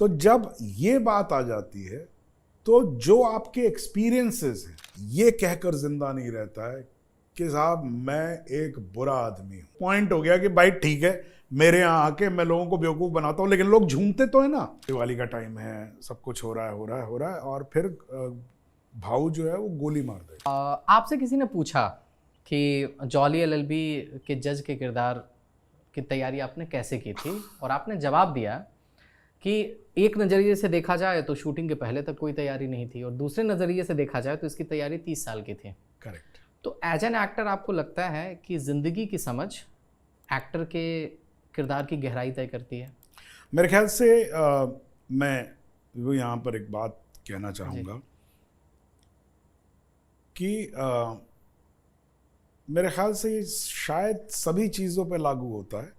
तो जब ये बात आ जाती है तो जो आपके एक्सपीरियंसेस हैं ये कहकर जिंदा नहीं रहता है कि साहब मैं एक बुरा आदमी हूं। पॉइंट हो गया कि भाई ठीक है, मेरे यहाँ आके मैं लोगों को बेवकूफ़ बनाता हूँ, लेकिन लोग झूमते तो है ना। दिवाली का टाइम है, सब कुछ हो रहा है और फिर भाऊ जो है वो गोली मार दे। आपसे किसी ने पूछा कि जॉली एलएलबी के जज के किरदार की तैयारी आपने कैसे की थी, और आपने जवाब दिया कि एक नज़रिए से देखा जाए तो शूटिंग के पहले तक कोई तैयारी नहीं थी, और दूसरे नज़रिए से देखा जाए तो इसकी तैयारी 30 साल की थी। करेक्ट। तो एज एन एक्टर आपको लगता है कि ज़िंदगी की समझ एक्टर के किरदार की गहराई तय करती है? मेरे ख्याल से मैं वो यहाँ पर एक बात कहना चाहूँगा कि मेरे ख्याल से ये शायद सभी चीज़ों पे लागू होता है,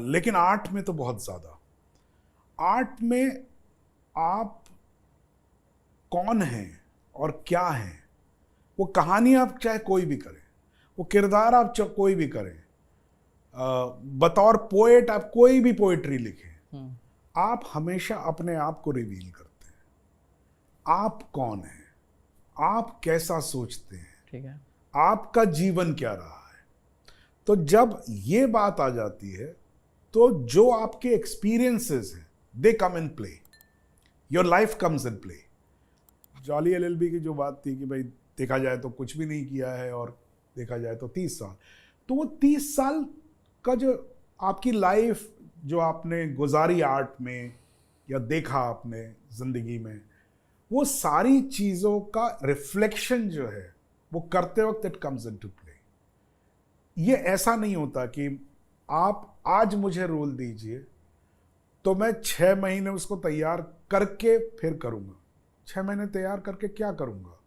लेकिन आर्ट में तो बहुत ज़्यादा। आर्ट में आप कौन हैं और क्या हैं, वो कहानी आप चाहे कोई भी करें, वो किरदार आप चाहे कोई भी करें, बतौर पोएट आप कोई भी पोएट्री लिखें, आप हमेशा अपने आप को रिवील करते हैं। आप कौन हैं, आप कैसा सोचते हैं, ठीक है, आपका जीवन क्या रहा है। तो जब ये बात आ जाती है तो जो आपके एक्सपीरियंसेस हैं they come in play, your life comes in play. Jolly LLB की जो बात थी कि भाई देखा जाए तो कुछ भी नहीं किया है और देखा जाए तो 30 साल, तो वो 30 साल का जो आपकी लाइफ जो आपने गुजारी आर्ट में या देखा आपने ज़िंदगी में, वो सारी चीज़ों का रिफ्लेक्शन जो है वो करते वक्त इट कम्स इनटू प्ले। ये ऐसा नहीं होता कि आप आज मुझे रोल दीजिए तो मैं 6 महीने उसको तैयार करके फिर करूँगा। 6 महीने तैयार करके क्या करूँगा?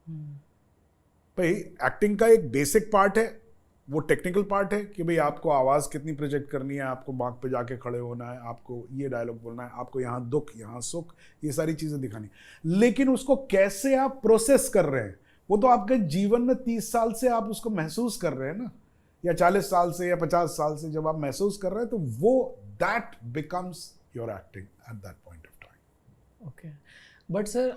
भाई एक्टिंग का एक बेसिक पार्ट है, वो टेक्निकल पार्ट है कि भाई आपको आवाज़ कितनी प्रोजेक्ट करनी है, आपको बाग पे जाके खड़े होना है, आपको ये डायलॉग बोलना है, आपको यहाँ दुख यहाँ सुख, ये सारी चीज़ें दिखानी। लेकिन उसको कैसे आप प्रोसेस कर रहे हैं वो तो आपके जीवन में 30 साल से आप उसको महसूस कर रहे हैं ना, या 40 साल से या 50 साल से जब आप महसूस कर रहे हैं तो वो that becomes your acting at that point of time. Okay, but sir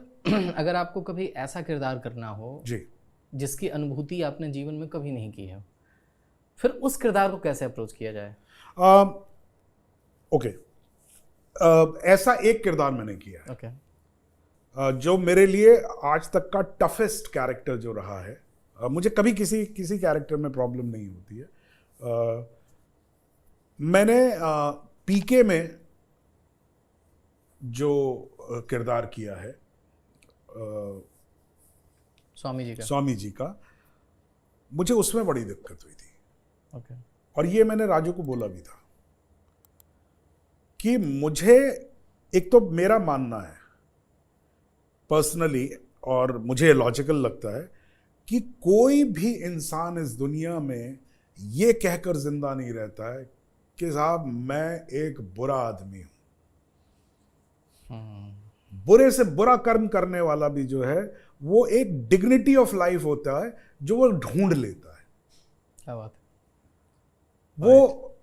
अगर आपको कभी ऐसा किरदार करना हो जी जिसकी अनुभूति आपने जीवन में कभी नहीं की है, फिर उस किरदार को कैसे अप्रोच किया जाए? ओके, ऐसा एक किरदार मैंने किया है ओके, जो मेरे लिए आज तक का टफेस्ट कैरेक्टर जो रहा है। मुझे कभी किसी कैरेक्टर में प्रॉब्लम नहीं होती है। मैंने पीके में जो किरदार किया है स्वामी जी का, मुझे उसमें बड़ी दिक्कत हुई थी। ओके, और ये मैंने राजू को बोला भी था कि मुझे, एक तो मेरा मानना है पर्सनली और मुझे लॉजिकल लगता है कि कोई भी इंसान इस दुनिया में ये कहकर जिंदा नहीं रहता है कि साहब मैं एक बुरा आदमी हूं। बुरे से बुरा कर्म करने वाला भी जो है वो एक डिग्निटी ऑफ लाइफ होता है जो वो ढूंढ लेता है। क्या बात है? वो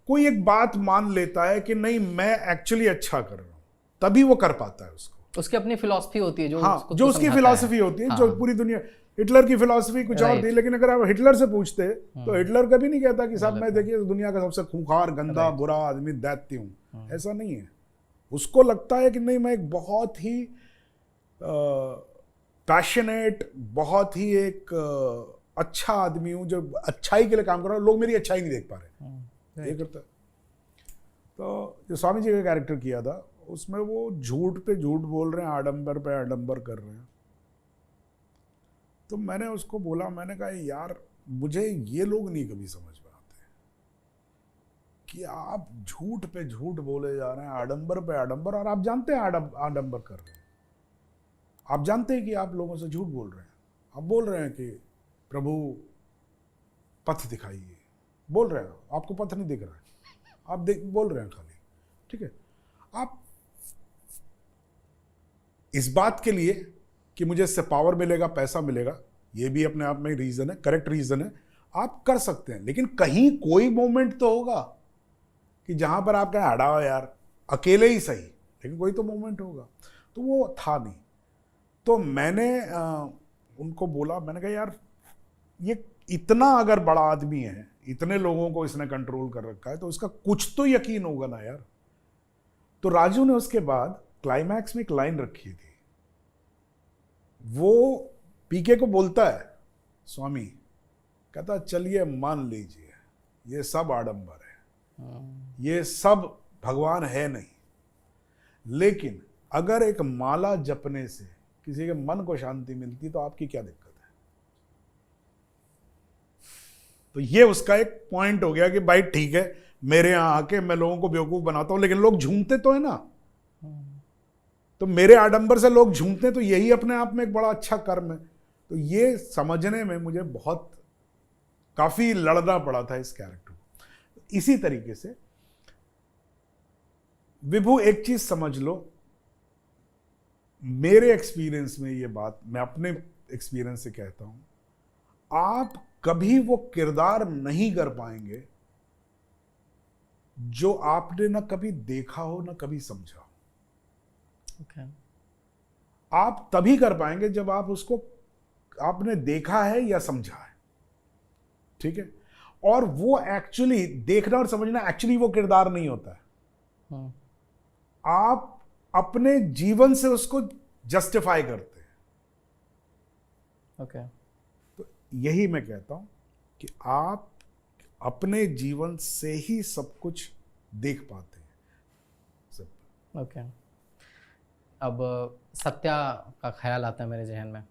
कोई एक बात मान लेता है कि नहीं मैं एक्चुअली अच्छा कर रहा हूं, तभी वो कर पाता है उसको। उसकी अपनी फिलॉसफी होती है जो जो उसकी फिलॉसफी होती है। हाँ। जो पूरी दुनिया, हिटलर की फिलॉसफी कुछ और थी, लेकिन अगर आप हिटलर से पूछते तो हिटलर कभी नहीं कहता कि साहब मैं देखिए दुनिया का सबसे खूंखार गंदा बुरा आदमी दैत्य हूं। ऐसा नहीं है। उसको लगता है कि नहीं मैं एक बहुत ही पैशनेट, बहुत ही एक अच्छा आदमी हूं जो अच्छाई के लिए काम कर रहा हूं, लोग मेरी अच्छाई नहीं देख पा रहे। ये करता है। तो जो स्वामी जी का कैरेक्टर किया था उसमें वो झूठ पे झूठ बोल रहे हैं, आडंबर पे आडंबर कर रहे हैं। तो मैंने उसको बोला, मैंने कहा यार मुझे ये लोग नहीं कभी समझ में आते कि आप झूठ पे झूठ बोले जा रहे हैं, आडंबर पे आडंबर, और आप जानते हैं आडंबर कर रहे हैं। आप जानते हैं कि आप लोगों से झूठ बोल रहे हैं। आप बोल रहे हैं कि प्रभु पथ दिखाइए, बोल रहे हैं, आपको पथ नहीं दिख रहा है, आप बोल रहे हैं खाली। ठीक है, आप इस बात के लिए कि मुझे इससे पावर मिलेगा, पैसा मिलेगा, ये भी अपने आप में रीजन है, करेक्ट रीजन है, आप कर सकते हैं। लेकिन कहीं कोई मोमेंट तो होगा कि जहां पर आप कहें हटाओ यार, अकेले ही सही, लेकिन कोई तो मोमेंट होगा। तो वो था नहीं। तो मैंने उनको बोला, मैंने कहा यार ये इतना अगर बड़ा आदमी है, इतने लोगों को इसने कंट्रोल कर रखा है, तो इसका कुछ तो यकीन होगा ना यार। तो राजू ने उसके बाद क्लाइमैक्स में एक लाइन रखी थी, वो पीके को बोलता है, स्वामी कहता चलिए मान लीजिए ये सब आडंबर है, ये सब भगवान है नहीं, लेकिन अगर एक माला जपने से किसी के मन को शांति मिलती तो आपकी क्या दिक्कत है। तो ये उसका एक पॉइंट हो गया कि भाई ठीक है, मेरे यहां आके मैं लोगों को बेवकूफ बनाता हूं, लेकिन लोग झूमते तो है ना। तो मेरे आडंबर से लोग झूमते हैं, तो यही अपने आप में एक बड़ा अच्छा कर्म है। तो ये समझने में मुझे बहुत काफी लड़ना पड़ा था इस कैरेक्टर को। इसी तरीके से विभू, एक चीज समझ लो, मेरे एक्सपीरियंस में ये बात मैं अपने एक्सपीरियंस से कहता हूं, आप कभी वो किरदार नहीं कर पाएंगे जो आपने ना कभी देखा हो ना कभी समझा हो। Okay. आप तभी कर पाएंगे जब आप उसको आपने देखा है या समझा है, ठीक है। और वो एक्चुअली देखना और समझना एक्चुअली वो किरदार नहीं होता है। आप अपने जीवन से उसको जस्टिफाई करते हैं। Okay. तो यही मैं कहता हूं कि आप अपने जीवन से ही सब कुछ देख पाते हैं। सब Okay. अब सत्या का ख्याल आता है मेरे जहन में।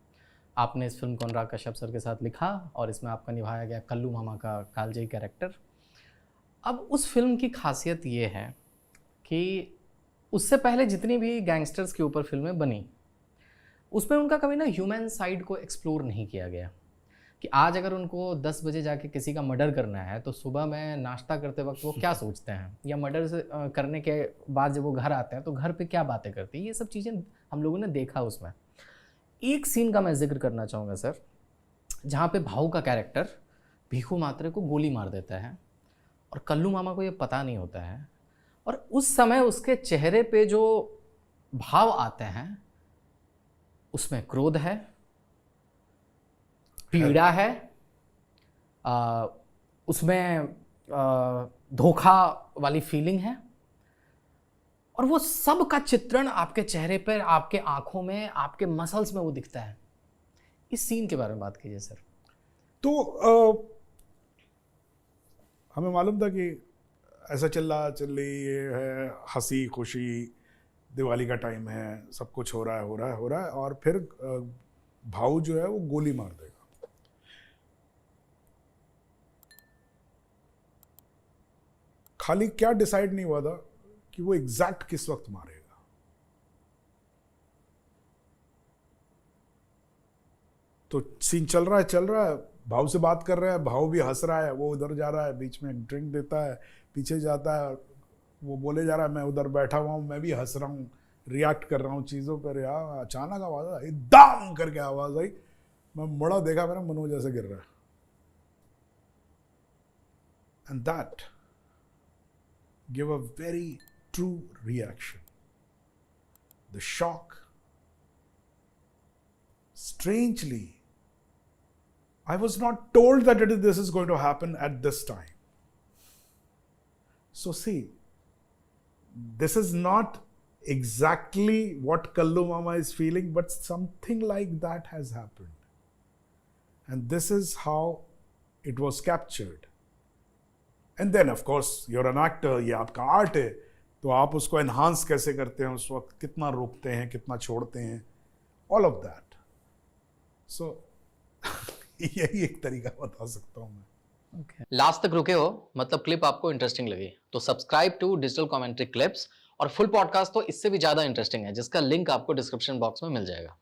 आपने इस फिल्म को अनुराग कश्यप सर के साथ लिखा और इसमें आपका निभाया गया कल्लू मामा का कालजयी कैरेक्टर। अब उस फिल्म की खासियत ये है कि उससे पहले जितनी भी गैंगस्टर्स के ऊपर फिल्में बनी, उसमें उनका कभी ना ह्यूमन साइड को एक्सप्लोर नहीं किया गया। कि आज अगर उनको 10 बजे जाके किसी का मर्डर करना है तो सुबह में नाश्ता करते वक्त वो क्या सोचते हैं, या मर्डर से करने के बाद जब वो घर आते हैं तो घर पे क्या बातें करते हैं, ये सब चीज़ें हम लोगों ने देखा उसमें। एक सीन का मैं जिक्र करना चाहूँगा सर, जहाँ पे भाऊ का कैरेक्टर भीखू मात्रे को गोली मार देता है और कल्लू मामा को ये पता नहीं होता है, और उस समय उसके चेहरे पे जो भाव आते हैं उसमें क्रोध है, पीड़ा है, उसमें धोखा वाली फीलिंग है, और वो सब का चित्रण आपके चेहरे पर, आपके आंखों में, आपके मसल्स में वो दिखता है। इस सीन के बारे में बात कीजिए सर। तो हमें मालूम था कि ऐसा चल रही ये है, हंसी खुशी, दिवाली का टाइम है, सब कुछ हो रहा है, और फिर भाऊ जो है वो गोली मार देगा। खाली क्या डिसाइड नहीं हुआ था कि वो एग्जैक्ट किस वक्त मारेगा। तो सीन चल रहा है, भाव से बात कर रहे हैं, भाव भी हंस रहा है, वो उधर जा रहा है, बीच में ड्रिंक देता है, पीछे जाता है, वो बोले जा रहा है मैं उधर बैठा हुआ हूँ, मैं भी हंस रहा हूँ, रिएक्ट कर रहा हूँ चीज़ों पर। यार अचानक आवाज़ आई, दाम करके आवाज़ आई, मैं मुड़ा, देखा, मेरा मनोज ऐसे गिर रहा है। And that give a very true reaction. The shock. Strangely, I was not told that this is going to happen at this time. So see, this is not exactly what Kallu Mama is feeling, but something like that has happened. And this is how it was captured. And then of course your an actor, ये आपका art है, तो आप उसको enhance कैसे करते हैं, उस वक्त कितना रोकते हैं, कितना छोड़ते हैं, ऑल ऑफ दैट। सो यही एक तरीका बता सकता हूँ मैं। लास्ट तक रुके हो, मतलब क्लिप आपको इंटरेस्टिंग लगी, तो subscribe to digital commentary clips, और फुल पॉडकास्ट तो इससे भी ज़्यादा इंटरेस्टिंग है, जिसका लिंक आपको डिस्क्रिप्शन बॉक्स में मिल जाएगा।